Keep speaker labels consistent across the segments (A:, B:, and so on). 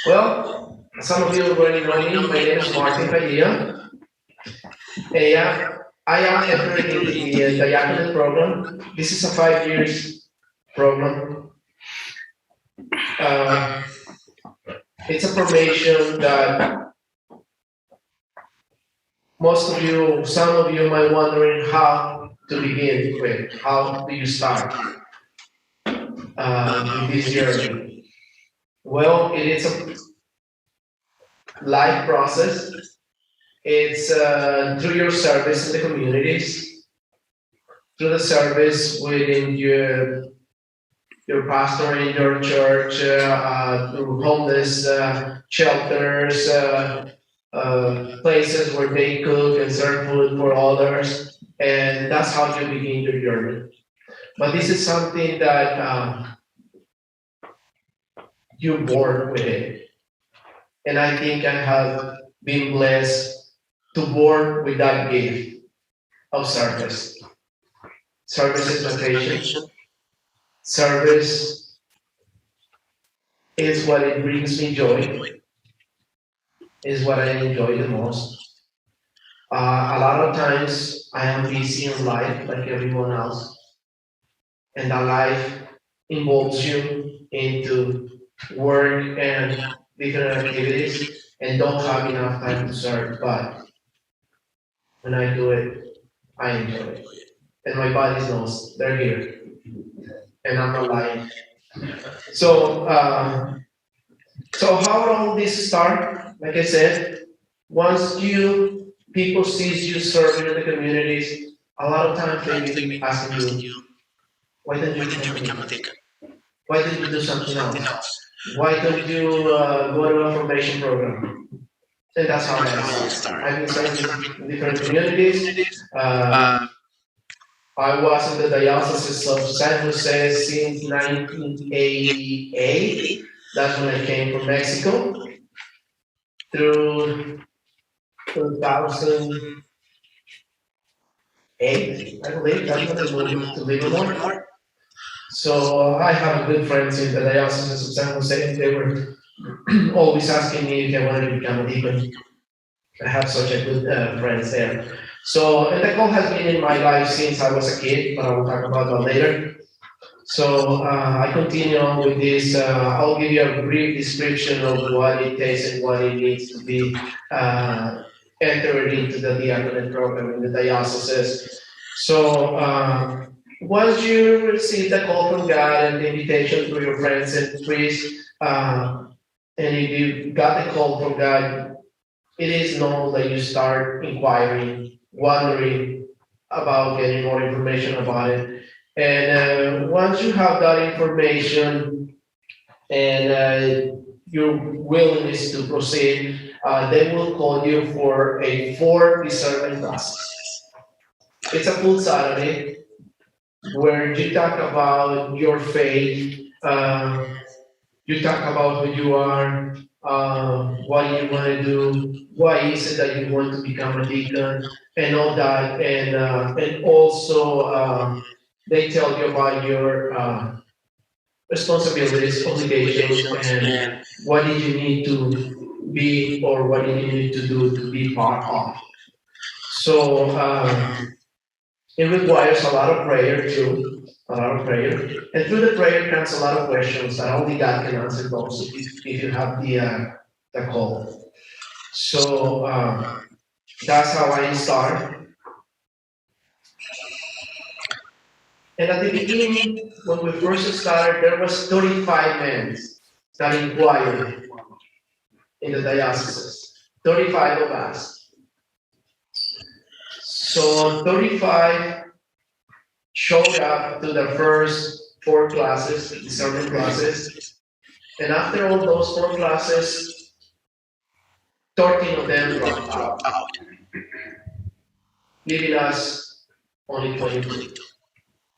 A: Well, some of you already know me. My name is Martin Padilla. And yeah, I am entering into the diaconate program. This is a 5 years program. Uh, it's a formation that most of you, some of you might wondering how to begin with. How do you start with this journey? Well, it is a life process. It's through your service in the communities, through the service within your pastor in your church, through homeless shelters, places where they cook and serve food for others, and that's how you begin your journey. But this is something that you born with it, and I think I have been blessed to born with that gift of service. Service is my passion. Service is what it brings me joy, is what I enjoy the most. A lot of times I am busy in life like everyone else, and that life involves you into work and different activities and don't have enough time to serve. But when I do it, I enjoy it. And my body knows they're here, and I'm not lying. So, so how all this start? Like I said, once you people sees you serving in the communities, a lot of times they be asking you, why don't you become a deacon? Why don't you do something else? Why don't you go to a formation program? And that's how I start. I've been serving in different communities. I was in the diocese of San Jose since 1988. That's when I came from Mexico through 2008, I believe. That's when I moved to Livermore. So I have good friends in the diocese of San Jose. They were always asking me if I wanted to become a deacon. I have such a good friends there. So, and the call has been in my life since I was a kid, but I will talk about that later. So I continue on with this. I'll give you a brief description of what it takes and what it needs to be entered into the diaconate program in the dioceses. So once you receive the call from God and the invitation through your friends and priests, and if you got the call from God, it is normal that you start inquiring, wondering about getting more information about it. And once you have that information and your willingness to proceed, they will call you for a 4 discernment classes. It's a full Saturday where you talk about your faith, you talk about who you are, what you want to do, why is it that you want to become a deacon, and all that, and also they tell you about your responsibilities, obligations, and what did you need to be or what did you need to do to be part of. So it requires a lot of prayer too, a lot of prayer. And through the prayer comes a lot of questions that only God can answer those if you have the call. So that's how I start. And at the beginning, when we first started, there was 35 men that inquired in the diocese. 35 of us. So 35 showed up to the first 4 classes, discernment classes. And after all those 4 classes, 13 of them dropped out, leaving us only 22.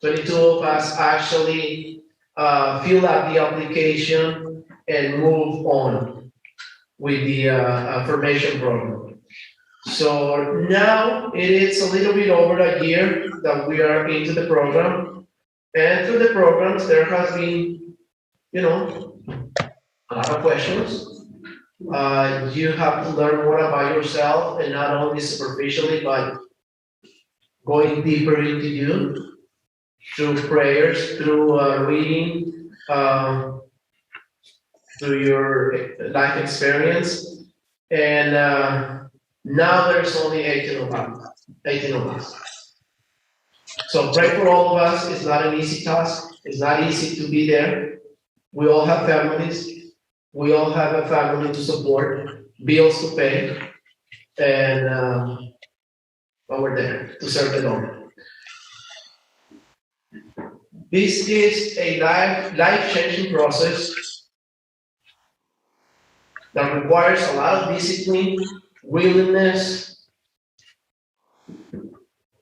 A: 22 of us actually fill out the application and move on with the formation program. So now it is a little bit over a year that we are into the program. And through the programs, there has been, a lot of questions. You have to learn more about yourself, and not only superficially, but going deeper into you through prayers, through reading, through your life experience. And now there's only 18 of us. 18 of us. So pray for all of us. It's not an easy task. It's not easy to be there. We all have families. We all have a family to support, bills to pay, and but we're there to serve the Lord. This is a life-changing process that requires a lot of discipline, willingness,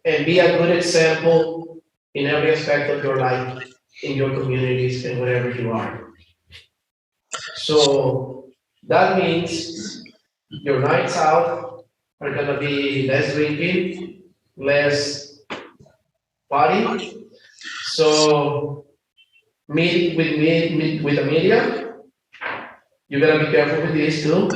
A: and be a good example in every aspect of your life, in your communities, and wherever you are. So that means your nights out are gonna be less drinking, less party. So with the media, you gotta be careful with this too,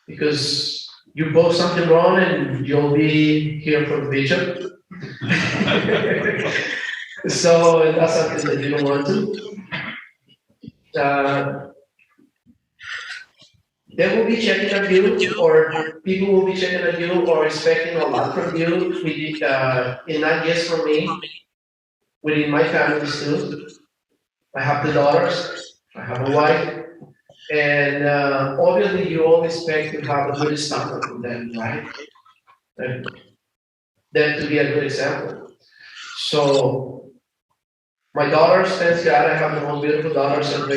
A: because you post something wrong and you'll be here for the bishop. So that's something that you don't want to. Uh, they will be checking on you, or people will be checking on you, or expecting a lot from you. And not just from me, within my families too. I have the daughters, I have a wife, and obviously you all expect to have a good standard from them, right? And them to be a good example. So my daughters, thanks God, I have the most beautiful daughters and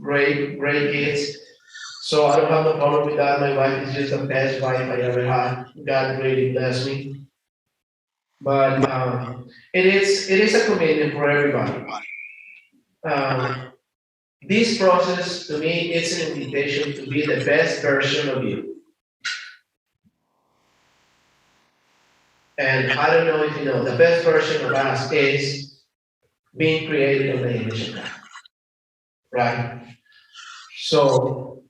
A: great kids. So I don't have no problem with that. My wife is just the best wife I ever had. God really blessed me. But it is a commitment for everybody. This process to me is an invitation to be the best version of you. And I don't know if you know, the best version of us is being created in the image of God. Right? So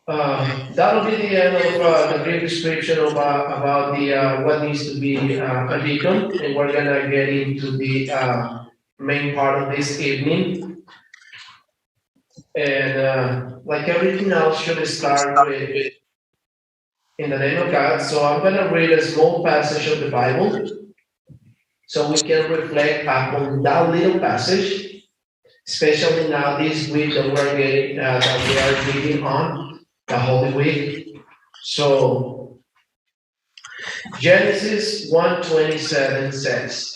A: that'll be the end of the brief description about the what needs to be a deacon, and we're gonna get into the main part of this evening. And like everything else, should start with in the name of God. So I'm gonna read a small passage of the Bible, so we can reflect upon that little passage, especially now this week that we are reading on the Holy Week. So Genesis 1:27 says,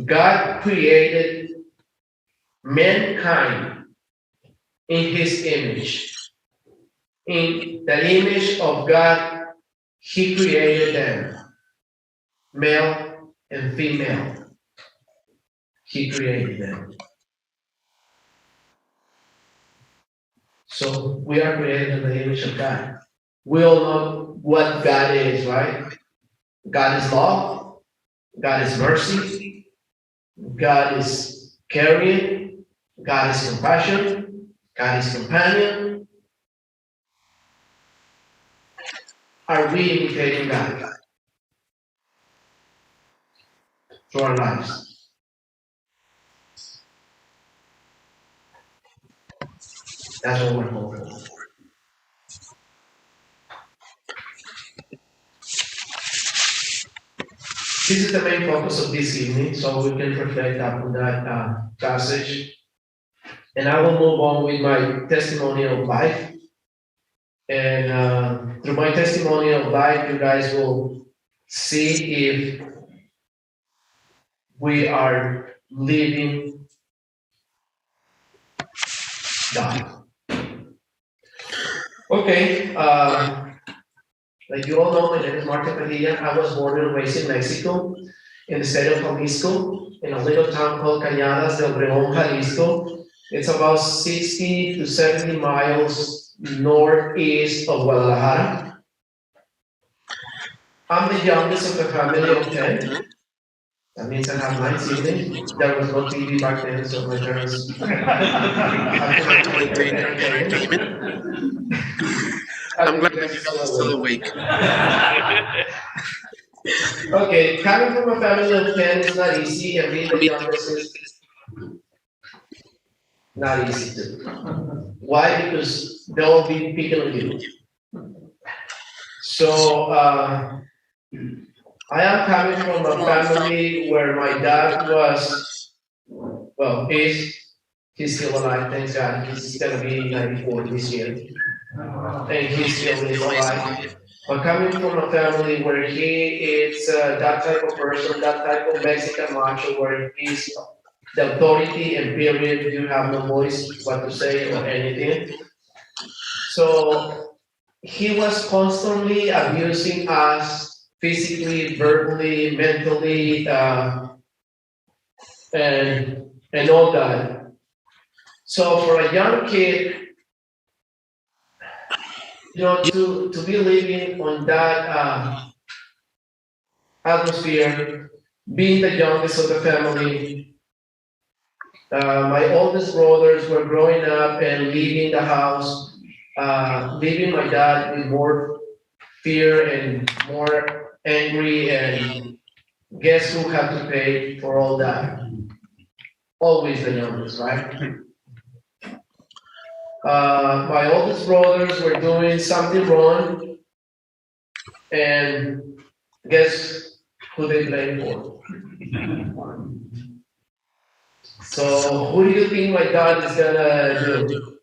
A: God created mankind in his image. In the image of God, he created them, male and female. He created them. So we are created in the image of God. We all know what God is, right? God is love. God is mercy. God is caring. God is compassion. God is companion. Are we imitating God through our lives? That's what we're hoping for. This is the main focus of this evening, so we can reflect upon that passage. And I will move on with my testimony of life. And through my testimony of life, you guys will see if we are living God. Okay, like you all know, my name is Martin Padilla. I was born and raised in Mexico, in the state of Jalisco, in a little town called Cañadas del Obregón, Jalisco. It's about 60 to 70 miles northeast of Guadalajara. I'm the youngest of a family of 10. That means I have nine siblings. There was no TV back then, so my parents had to
B: Had to
A: maintain
B: maintain
A: entertainment.
B: entertainment.
A: I'm
B: I'm
A: glad
B: glad
A: you
B: that
A: guys
B: you
A: are
B: guys are
A: still
B: still
A: awake.
B: awake.
A: Okay, coming from a family of 10 is not easy, and being the youngest is not easy too. Why? Because they'll be picking on you. So, I am coming from a family where my dad was, well, he's still alive, thanks God. He's gonna be 94 this year, and he still is alive. But coming from a family where he is that type of person, that type of Mexican macho, where he's the authority and period, you have no voice what to say or anything. So he was constantly abusing us physically, verbally, mentally, and all that. So for a young kid, to be living on that atmosphere, being the youngest of the family, my oldest brothers were growing up and leaving the house, leaving my dad with more fear and more angry, and guess who had to pay for all that? Always the youngest, right? My oldest brothers were doing something wrong, and guess who they blame for? So who do you think my dad is gonna do?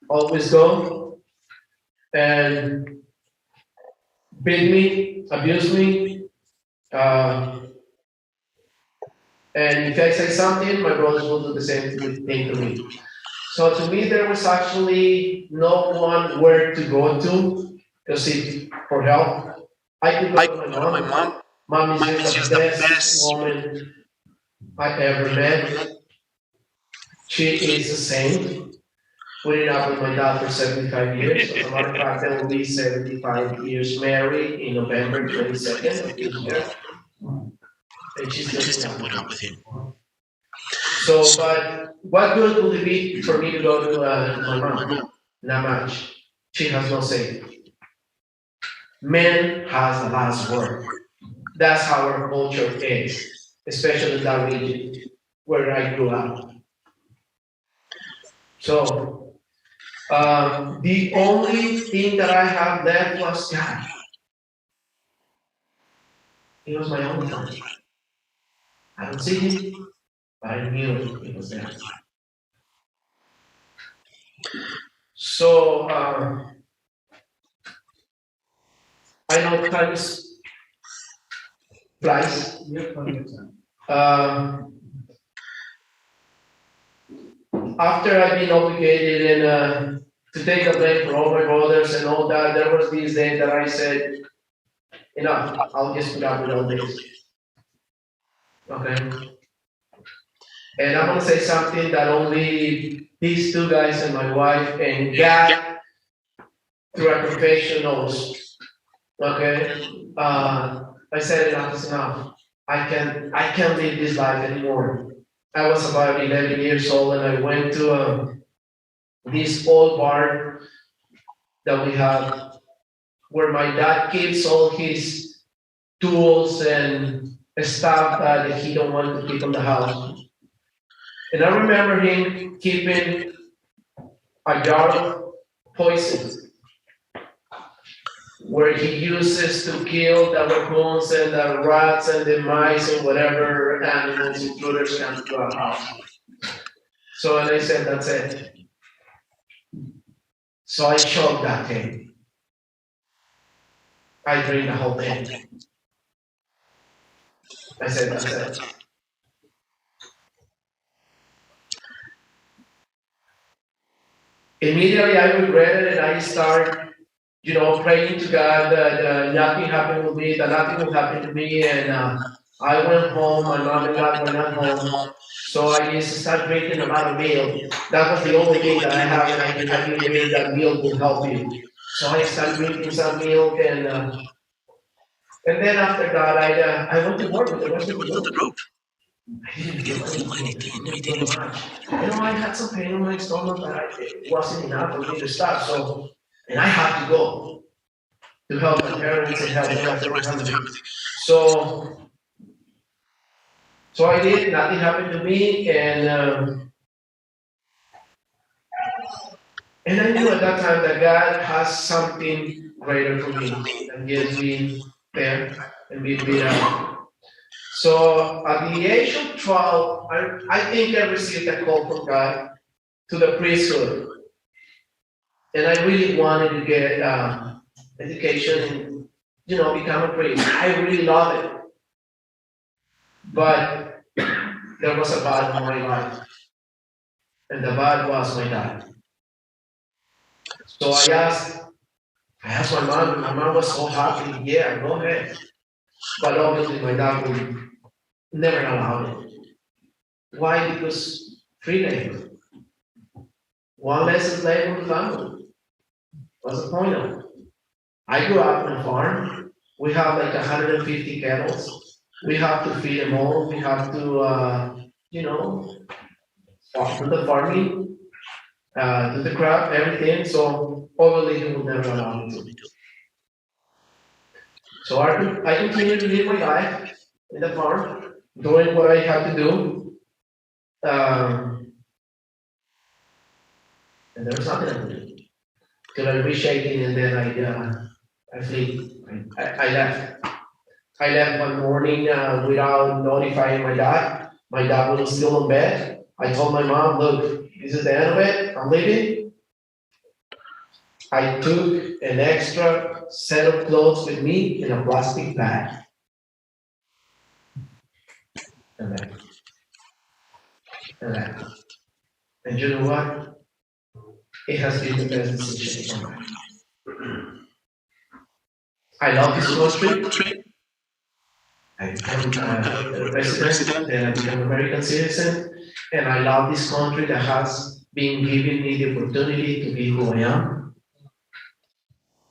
A: Always go and beat me, abuse me, uh, and if I say something, my brothers will do the same thing to me. So to me, there was actually no one where to go to, because if for help, I could
B: I
A: go to
B: could
A: my
B: go to my
A: mom.
B: mom.
A: Mom is
B: Mom
A: just
B: is
A: the
B: just the
A: best
B: best.
A: woman I ever met. She is a saint. Putting up with my dad for 75 years. As a matter of fact, they will be 75 years married in November 22nd of this year, and she's
B: And
A: still
B: she
A: putting
B: still
A: up with
B: put up
A: him.
B: with him.
A: So, but what good would it be for me to go to my
B: My
A: mom?
B: mom.
A: Not much. She has no say. Man has the last word. That's how our culture is, especially in that region where I grew up. So, the only thing that I have left was God. He was my only friend. I don't see him, but I knew he was there. So, I know times flies. Um, After I've been obligated and to take the blame for all my brothers and all that, there was this day that I said, enough, I'll just put up with all this. Okay? And I'm gonna say something that only these two guys and my wife and God through a confession knows. Okay? I said enough is enough. I can't live this life anymore. I was about 11 years old and I went to this old bar that we have where my dad keeps all his tools and stuff that he don't want to keep in the house. And I remember him keeping a jar of poison where he uses to kill the raccoons and the rats and the mice and whatever animals, intruders come to our house. So and I said, that's it. So I choked that thing. I drink the whole thing. I said, that's it. Immediately I regretted it. I start, praying to God that nothing happened with me, that nothing will happen to me. And I went home. My mom and dad were not home. So I used to start drinking a lot of milk. That was the only thing that I have, and I believe that milk will help you. So I started drinking some milk, and And then after that, I went to work with the rest of the group. I didn't feel anything. I didn't feel much. I had some pain in my stomach, but it wasn't enough for me to stop. So, and I had to go to help my parents and help the rest of the family. So, so I did. Nothing happened to me, and I knew at that time that God has something greater for me than just being there and being beat up. So at the age of 12, I think I received a call from God to the priesthood. And I really wanted to get education and, become a priest. I really love it. But there was a bad in my life. And the bad was my dad. So I asked my mom, and my mom was so happy. Yeah, go ahead. But obviously my dad would never allow it. Why? Because free labor. One less slave in the family. What's the point of it? I grew up on a farm. We have like 150 cattle. We have to feed them all. We have to, do the farming, do the crop, everything. So obviously he will never allow me to. So I continued to live my life in the farm, doing what I had to do. And there was nothing I could do. Till I reached 18 and then I flee. I left. I left one morning without notifying my dad. My dad was still in bed. I told my mom, look, this is the end of it. I'm leaving. I took an extra set of clothes with me in a plastic bag. And then, and you know what? It has been the best decision of my life. I love this country. I became a resident and I became an American citizen. And I love this country that has been giving me the opportunity to be who I am,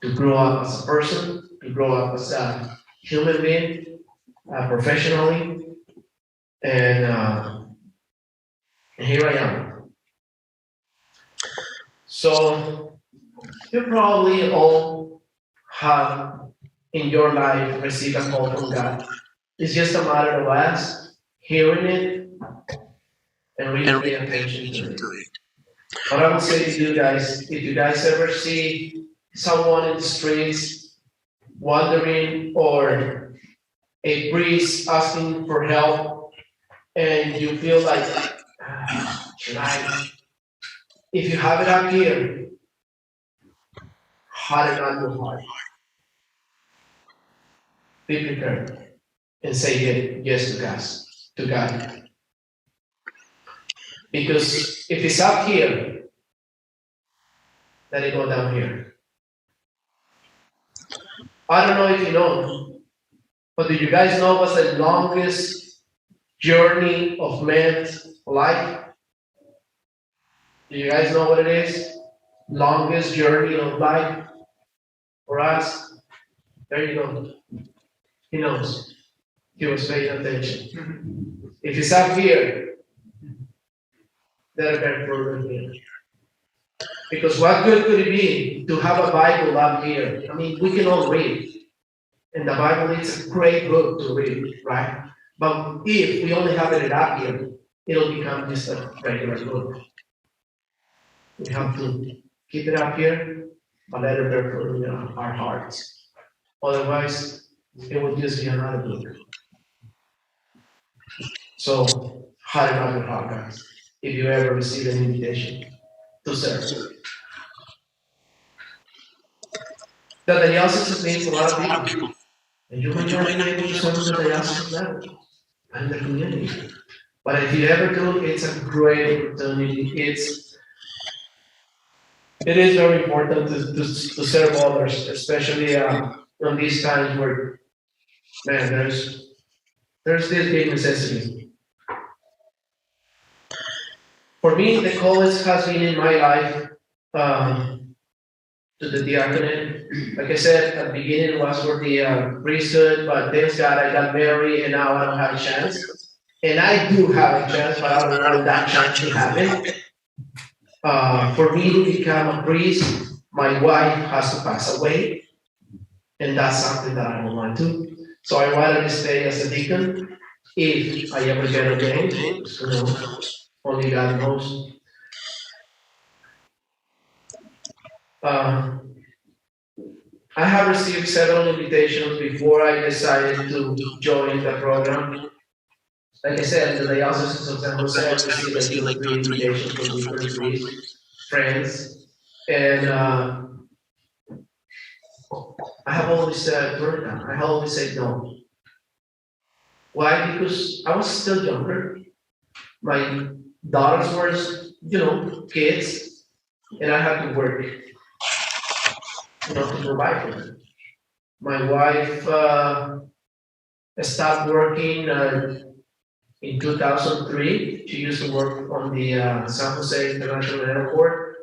A: to grow up as a person, to grow up as a human being, professionally. And here I am. So you probably all have in your life received a call from God. It's just a matter of us hearing it and really paying attention to it. But I would say to you guys, if you guys ever see someone in the streets wandering or a priest asking for help and you feel like, should I? If you have it up here, harden on your heart. Be prepared and say yes to God. Because if it's up here, let it go down here. I don't know if you know, but do you guys know what's the longest journey of man's life? Do you guys know what it is? Longest journey of life for us? There you go. He knows. He was paying attention. If it's up here, let it further here. Because what good could it be to have a Bible up here? I mean, we can all read. And the Bible is a great book to read, right? But if we only have it up here, it'll become just a regular book. We have to keep it up here, but let it bear fruit in our hearts. Otherwise, it would just be another book. So, harden up your heart, guys, if you ever receive an invitation to serve. The diocese is named for a lot of people. And you might not be able to serve the diocese level and the community. But if you ever do, it's a great opportunity. It is very important to serve others, especially in these times where, man, there's this big necessity. For me, the college has been in my life to the diaconate. Like I said, at the beginning it was for the priesthood, but thanks God I got married and now I don't have a chance. And I do have a chance, but I don't want that chance to happen. For me to become a priest, my wife has to pass away, and that's something that I don't want to. So I wanted to stay as a deacon if I ever get ordained. Who knows? Only God knows. Uh, I have received several invitations before I decided to join the program. Like I said, in the Diocese of San Jose, I received like 2 or 3 invitations from different priests, friends, and I have always said, I have always said no. Why? Because I was still younger. My daughters were, kids, and I had to work, to provide for them. My wife stopped working in 2003. She used to work on the San Jose International Airport,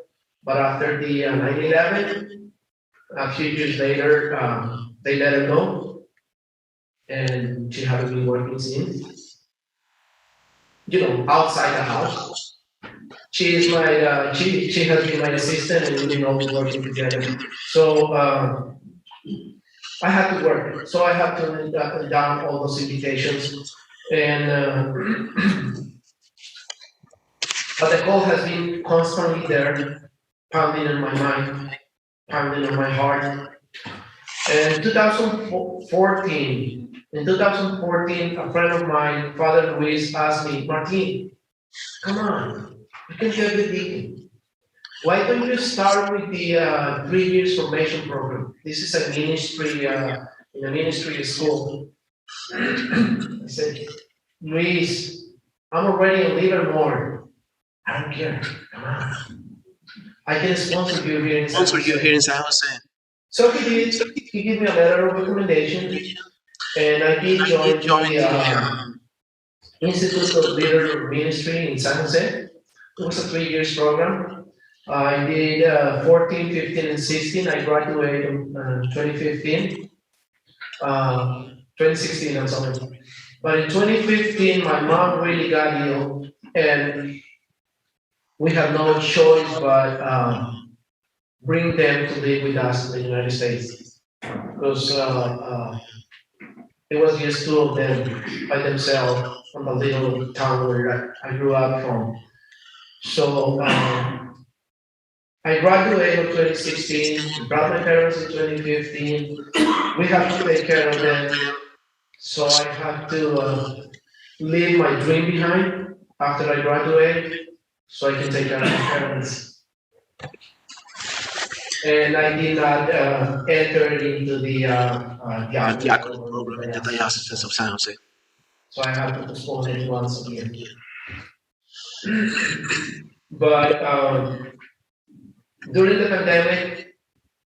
A: but after the 9/11, a few years later, they let her go, and she hasn't been working since. Outside the house. She is my she has been my assistant, and we've been always working together. So I had to work. So I had to down all those invitations, and but the call has been constantly there, pounding in my mind, pounding on my heart. And 2014, in 2014, a friend of mine, Father Luis, asked me, Martin, come on, you can get the deacon. Why don't you start with the 3 years formation program? This is a ministry, in a ministry school. I said, Luis, I'm already in Livermore. I don't care. Come on. I can sponsor you here in San Jose. So he did. He gave me a letter of recommendation, and I did join the Institute of Leader Ministry in San Jose. It was a 3 years program. I did 14, 15, and 16. I graduated in 2015. 2016, I'm sorry. But in 2015, my mom really got ill, and we had no choice but bring them to live with us in the United States, because it was just 2 of them by themselves from the little town where I grew up from. So I graduated in 2016, brought my parents in 2015. We have to take care of them. So I had to leave my dream behind after I graduated so I can take care of my parents. And I did not enter into the diaconate program in the Diocese of San Jose. So I have to postpone it once again. But during the pandemic,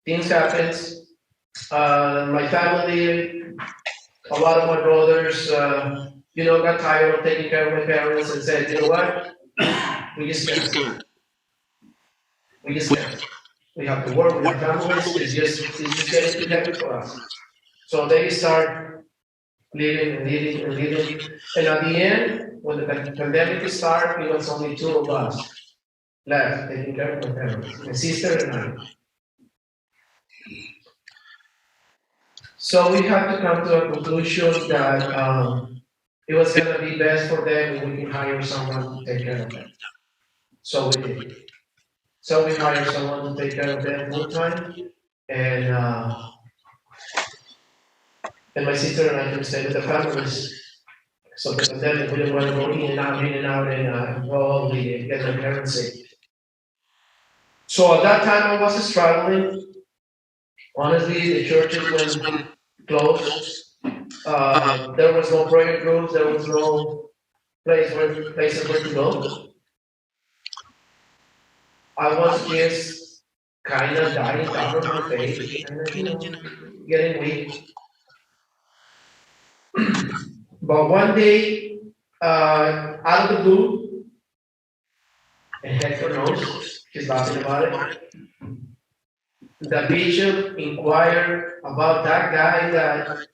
A: things happened. My family, a lot of my brothers, got tired of taking care of my parents and said, you know what? We just can't. We just can't. We have to work with our families. It's just getting too heavy for us. So they start living and living and living. And at the end, when the pandemic started, it was only 2 of us left taking care of my parents, my sister and I. So we had to come to a conclusion that it was going to be best for them if we can hire someone to take care of them. So we did. So we hired someone to take care of them full time, and my sister and I can stay with the families. So the pandemic, we didn't want to go in and out, and probably get their parents sick. So at that time, I was struggling. Honestly, the churches went closed. There was no prayer groups. There was no places where to go. I was just kind of dying down on my faith and getting weak. But one day, out of the blue, and Hector knows, he's laughing about it. the bishop inquired about that guy that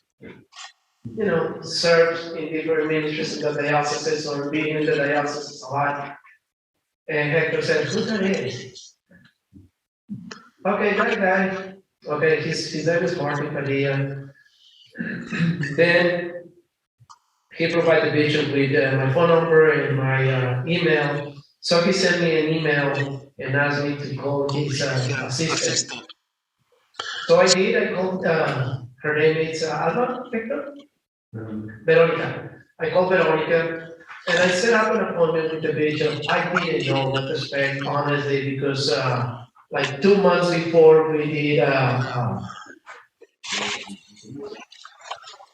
A: serves in different ministries in the diocese or being in the diocese a lot. And Hector said, "Who that is?" Okay, that guy. Okay, his name is Martin Padilla. Then he provided the bishop with my phone number and my email. So he sent me an email and asked me to call his assistant. So I did. I called. Her name is Alba Hector. Veronica. I called Veronica and I set up an appointment with the bishop. I didn't know what to expect, honestly, because like 2 months before we did,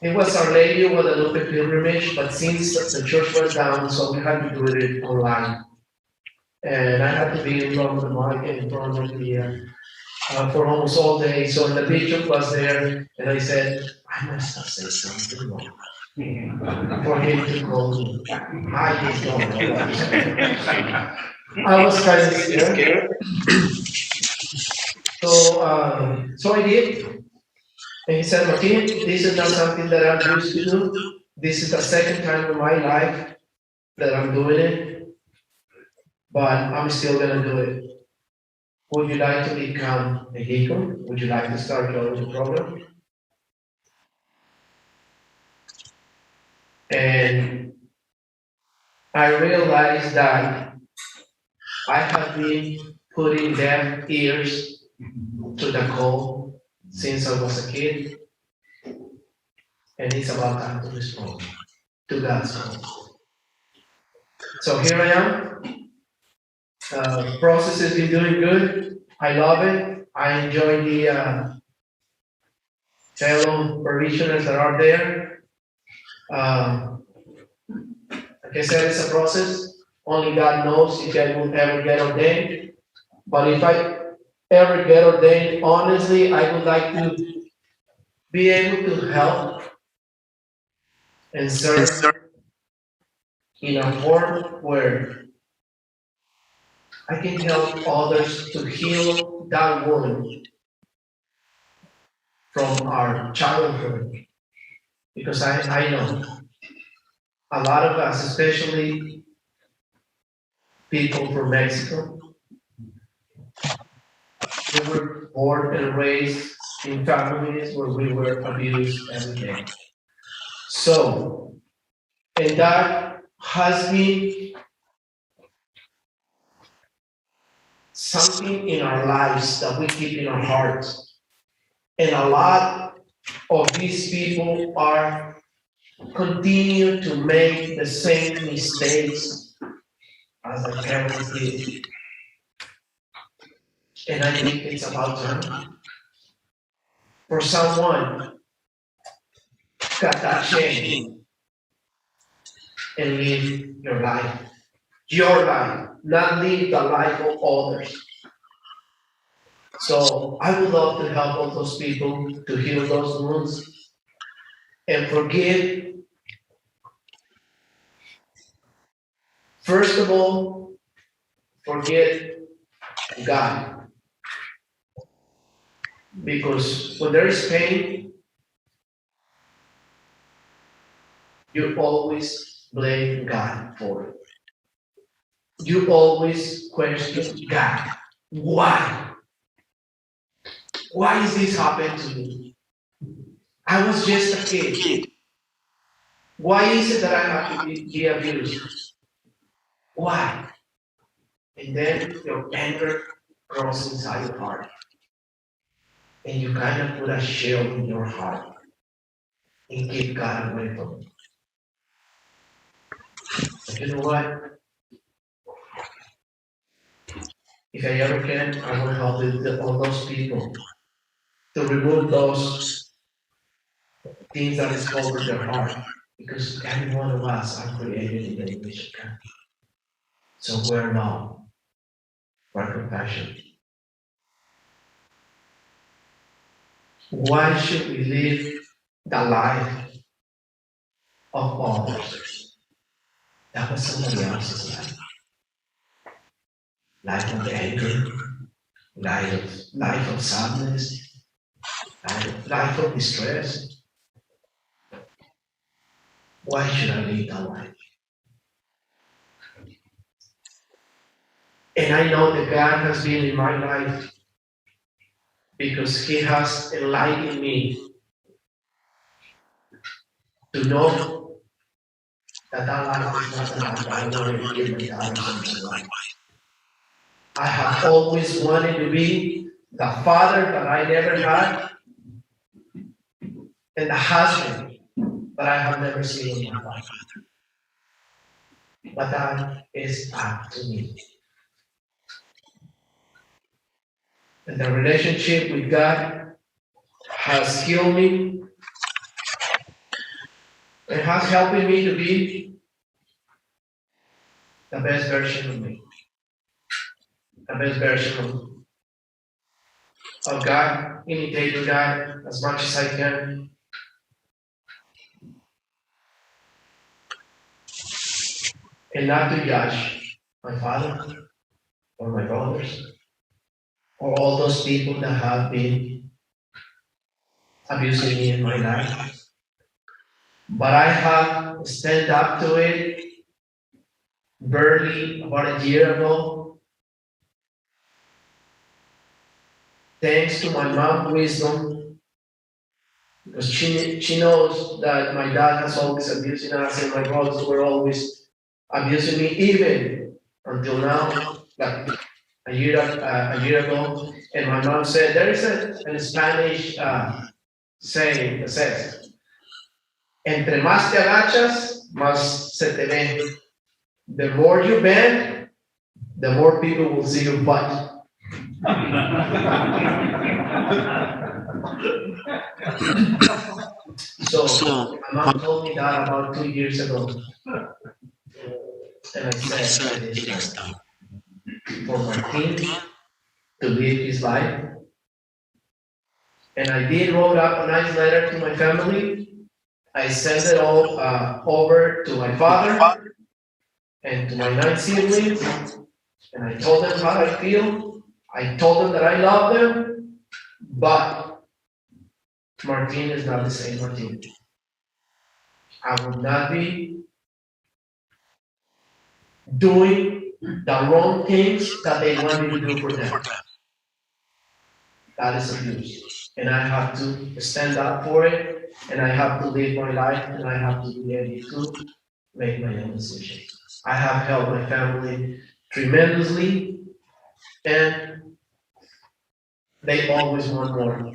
A: it was Our Lady of Guadalupe pilgrimage, but since the church was down, so we had to do it online. And I had to be in front of the mic and in front of the for almost all day. So the bishop was there, and I said, I must have said something wrong for him to call me. I just don't know what to say. I was kind of scared. So I did. And he said, Martin, this is not something that I'm used to do. This is the second time in my life that I'm doing it, but I'm still going to do it. Would you like to become a deacon? Would you like to start joining the program? And I realized that I have been putting deaf ears to the call since I was a kid. And it's about time to respond to God's call. So here I am. Process has been doing good. I love it. I enjoy the fellow parishioners that are there. Like I said, it's a process. Only God knows if I will ever get ordained. But if I ever get ordained, honestly, I would like to be able to help and serve in a form where I can help others to heal that wound from our childhood. Because I know a lot of us, especially people from Mexico, we were born and raised in families where we were abused every day. So, and that has been something in our lives that we keep in our hearts. And a lot of these people are continue to make the same mistakes as their parents did. And I think it's about time for someone to cut that chain and live your life. Your life, not live the life of others. So I would love to help all those people to heal those wounds and forgive. First of all, forget God. Because when there is pain, you always blame God for it. You always question God. Why? Why is this happening to me? I was just a kid. Why is it that I have to be abused? Why? And then your anger grows inside your heart. And you kind of put a shield in your heart and keep God away from you. But you know what? If I ever can, I will help all those people to remove those things that is over their heart. Because every one of us are created in the image of God. So we're love, we're compassion. Why should we live the life of others? That was somebody else's life. Life of anger, life of sadness, life of distress. Why should I live that life? And I know that God has been in my life because He has enlightened me to know that that life is not the life that I wanted to give my daughters and my wife. I have always wanted to be the father that I never had and the husband that I have never seen in my life. But that is up to me. And the relationship with God has healed me and has helped me to be the best version of me, the best version of God, imitating God as much as I can. And not to judge my father or my brothers or all those people that have been abusing me in my life. But I have stand up to it barely about a year ago. Thanks to my mom's wisdom, because she knows that my dad has always abusing us and my brothers were always abusing me, even until now, like a year ago. And my mom said, there is a Spanish saying that says, entre más te agachas, más se te ve. The more you bend, the more people will see your butt. So my mom told me that about 2 years ago. And I said, it is time for Martin to live his life. And I did wrote up a nice letter to my family. I sent it all over to my father and to my 9 siblings. And I told them how I feel. I told them that I love them. But Martin is not the same Martin. I would not be doing the wrong things that they want me to do for them. That is abuse. And I have to stand up for it, and I have to live my life, and I have to be able to make my own decisions. I have helped my family tremendously, and they always want more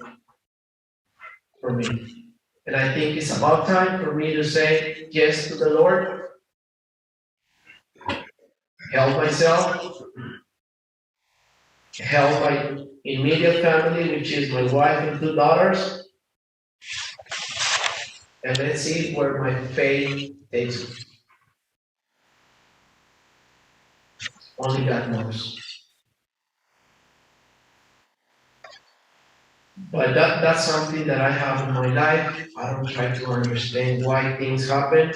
A: from me. And I think it's about time for me to say yes to the Lord, help myself, help my immediate family, which is my wife and 2 daughters, and let's see where my faith takes me. Only God knows. But that's something that I have in my life. I don't try to understand why things happen.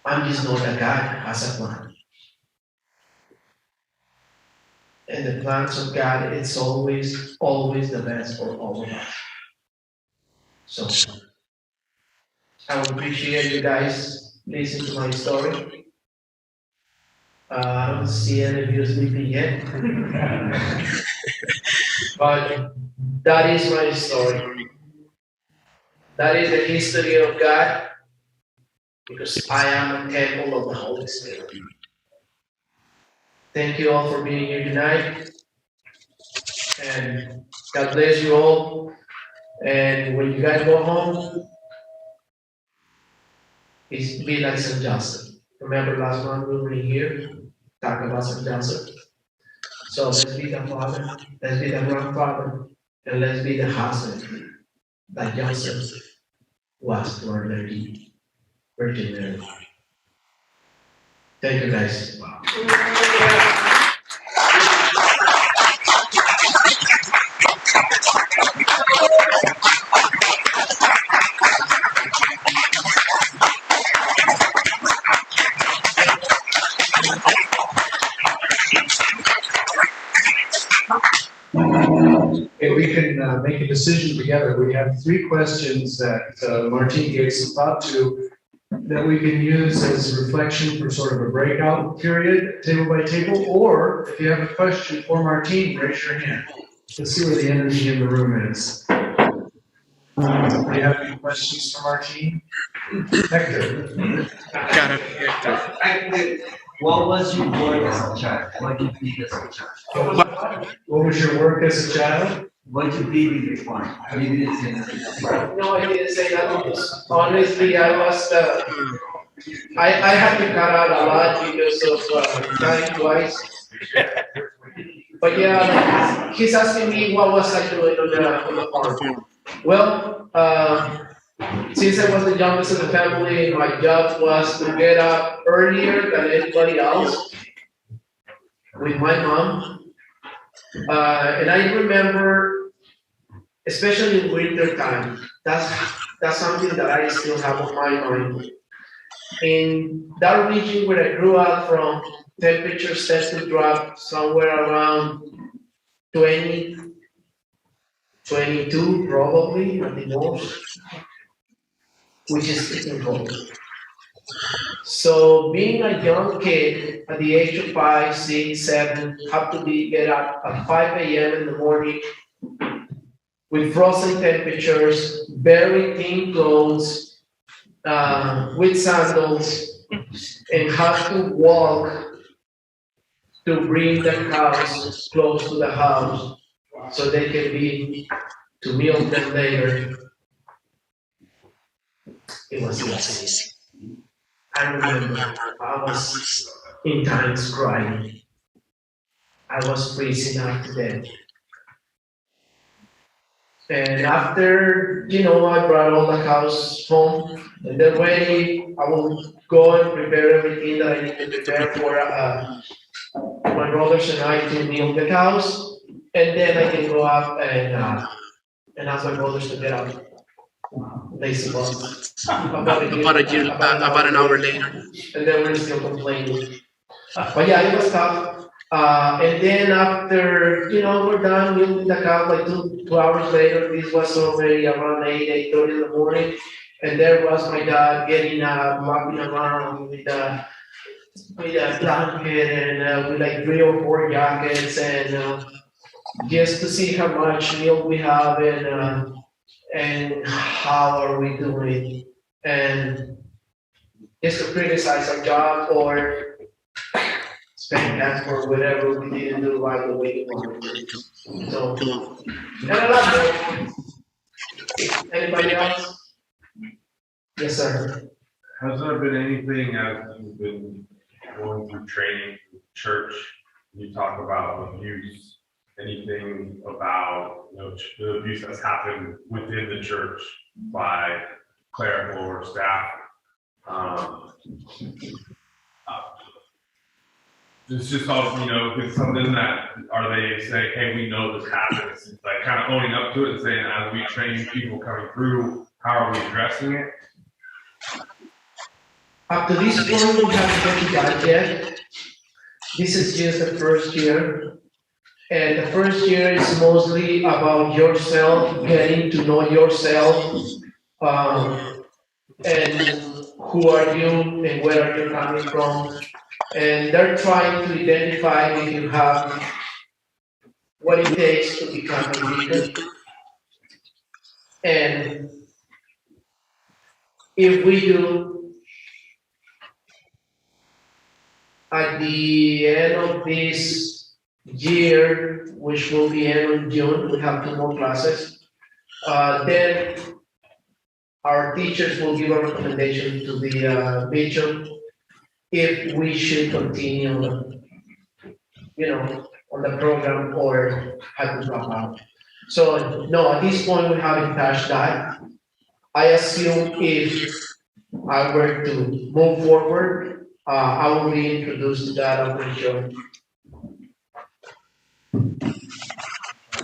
A: I'm just know that God has a plan. And the plans of God, it's always the best for all of us. So I would appreciate you guys listening to my story. I don't see any of you sleeping yet. But that is my story. That is the history of God, because I am a temple of the Holy Spirit. Thank you all for being here tonight. And God bless you all. And when you guys go home, it's be like St. Joseph. Remember last month we were here, talking about St. Joseph. So let's be the father, let's be the grandfather, and let's be the husband that Joseph was to our Lady Virgin Mary. Thank you guys.
B: Okay, we can make a decision together. We have three questions that Martine gave some thought to that we can use as reflection for sort of a breakout period, table by table, or if you have a question for Martine, raise your hand. Let's see where the energy in the room is. Do you have any questions for Martine? Hector?
C: Got it, Hector.
D: What was your work as a child? What you did as a child?
A: What was your work as a child?
D: What you did in the farm? You didn't say nothing.
A: No, I didn't say that because honestly, I was, I had to cut out a lot because of time wise. But yeah, he's asking me what was I doing on the farm. Well, since I was the youngest of the family, my job was to get up earlier than anybody else with my mom. And I remember, especially in winter time, that's something that I still have on my mind. In that region where I grew up from, temperatures tend to drop somewhere around 20, 22 probably at the most, which is sticking cold. So being a young kid at the age of 5, 6, 7, have to be get up at 5 a.m. in the morning with frozen temperatures, very thin clothes, with sandals, and have to walk to bring the cows close to the house so they can be to milk them later. It was easy. I remember I was in times crying. I was freezing up to death. And after, I brought all the cows home, and then ready, I will go and prepare everything that I need to prepare for my brothers and I to milk the cows, and then I can go up and ask my brothers to get up. They suppose about an hour later, and then we're still complaining. But yeah, it was tough. And then after, we're done milking the cow, like 2 hours later, this was already around 8:30 in the morning. And there was my dad getting up, walking around with a blanket and with like 3 or 4 jackets, and just to see how much milk we have and how are we doing, and just to criticize our job or spend cash for whatever we didn't do right the way we wanted to. So, and I love it. Anybody else? Yes, sir.
E: Has there been anything as you've been going through training, church, you talk about abuse, anything about the abuse that's happened within the church by clerical or staff? It's just all, it's something that, are they saying, hey, we know this happens, like kind of owning up to it and saying, as we train people coming through, how are we addressing it?
A: Up to this point, we haven't get to that yet. This is just the first year. And the first year is mostly about yourself, getting to know yourself, and who are you and where are you coming from. And they're trying to identify if you have what it takes to become a leader. And if we do, at the end of this year, which will be end of June, we have 2 more classes. Then our teachers will give a recommendation to the bishop if we should continue, on the program or have to drop out. So no, at this point we haven't touched that. I assume if I were to move forward, I will be introduced to that, I'm pretty sure.
D: I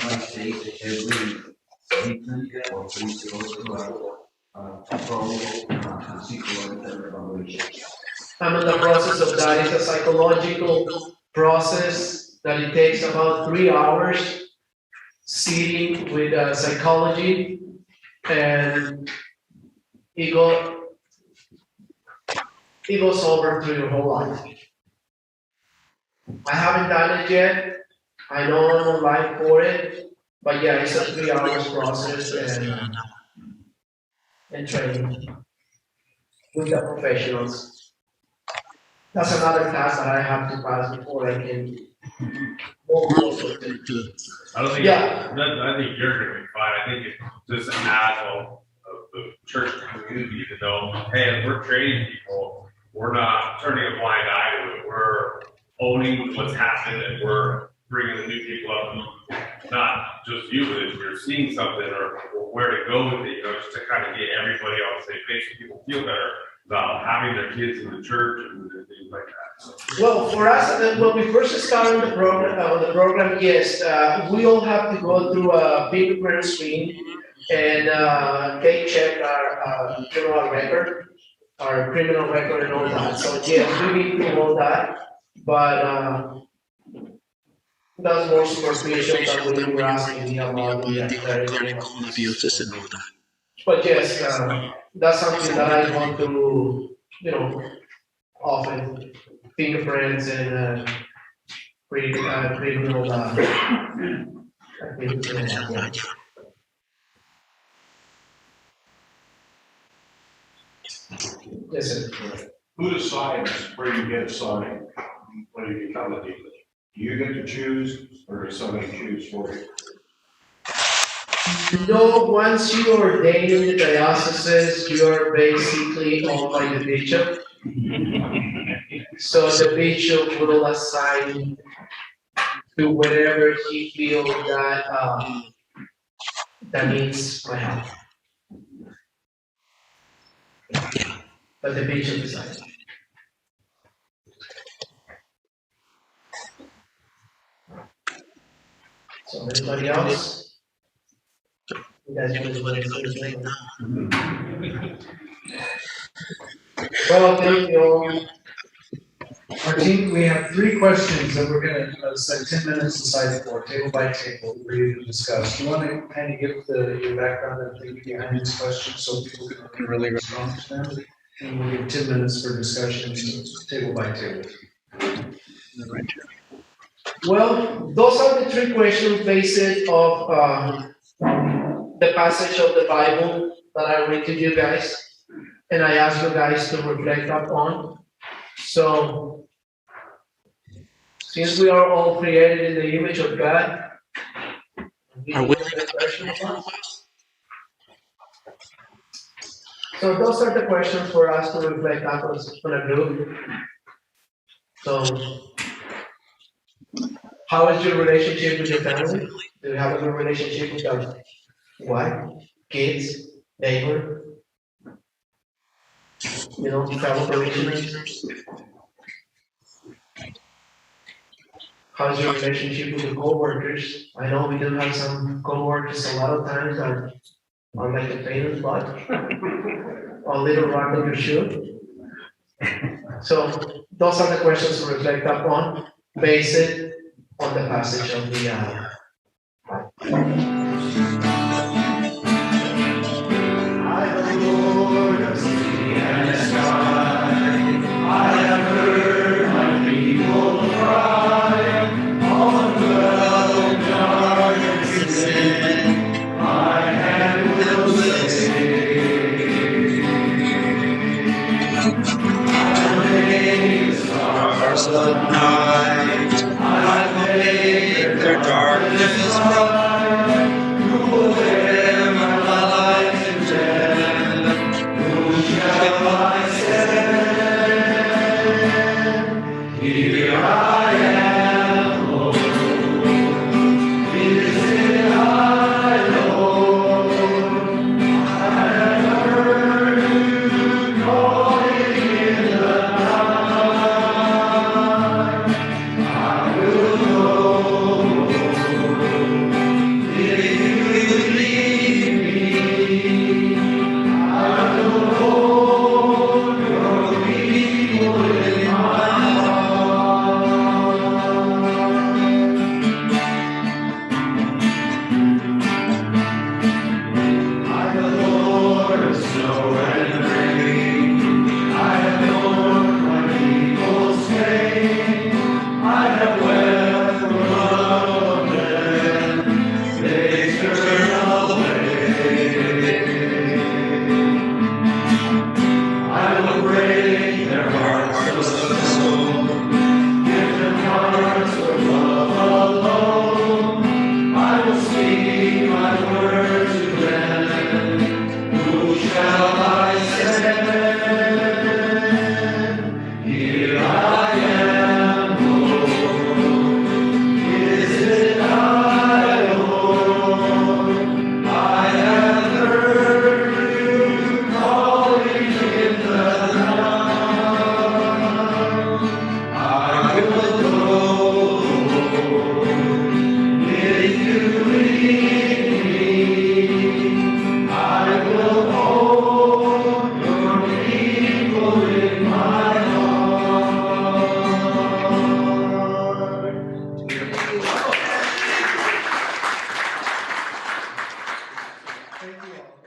D: might say that every statement or principle to follow psychological evaluation.
A: I'm in the process of that. It's a psychological process that it takes about 3 hours sitting with psychology, and it go it goes over through your whole life. I haven't done it yet. I know I'm online for it, but yeah, it's a 3 hours process and training with the professionals. That's another class that I have to pass before I can go closer to.
E: I don't think,
A: Yeah.
E: I think you're gonna be fine. I think it's just an asshole of the church community to know, hey, if we're training people, we're not turning a blind eye to it. We're owning what's happened and we're bringing the new people up. Not just you, but if you're seeing something or where to go with it, just to kind of get everybody on the same page so people feel better about having their kids in the church and things like that. So.
A: Well, for us, when we first started the program, yes, we all have to go through a fingerprint screen, and they check our criminal record, and all that. So yes, we need to do all that, but that's more superficial than we were asking me about the clerical
C: abuses and all that.
A: But yes, that's something that I want to, often fingerprints and criminal activities. Yes, sir.
F: Who decides where you get assigned when you become a dealer? Do you get to choose, or does somebody choose for you?
A: No, once you are ordained in the diocese, you are basically owned by the bishop. So the bishop will assign to wherever he feels that that needs my help. But the bishop decides. So anybody else? You guys want to right now? Well, thank you all.
B: Martine, we have 3 questions that we're gonna set 10 minutes aside for, table by table, for you to discuss. Do you want to kind of give your background and thinking behind these questions so people can really respond to them? And we'll give 10 minutes for discussion, table by table.
A: Well, those are the 3 questions based of the passage of the Bible that I read to you guys, and I ask you guys to reflect upon. So, since we are all created in the image of God,
C: Are we living the version of us?
A: So those are the questions for us to reflect upon on a group. So, how is your relationship with your family? Do you have a good relationship with your wife, kids, neighbor? Fellow parishioners? How's your relationship with your co-workers? I know we do have some co-workers a lot of times that are like a pain in the butt, a little rock on your shoe. So those are the questions to reflect upon, based on the passage of the Thank you all.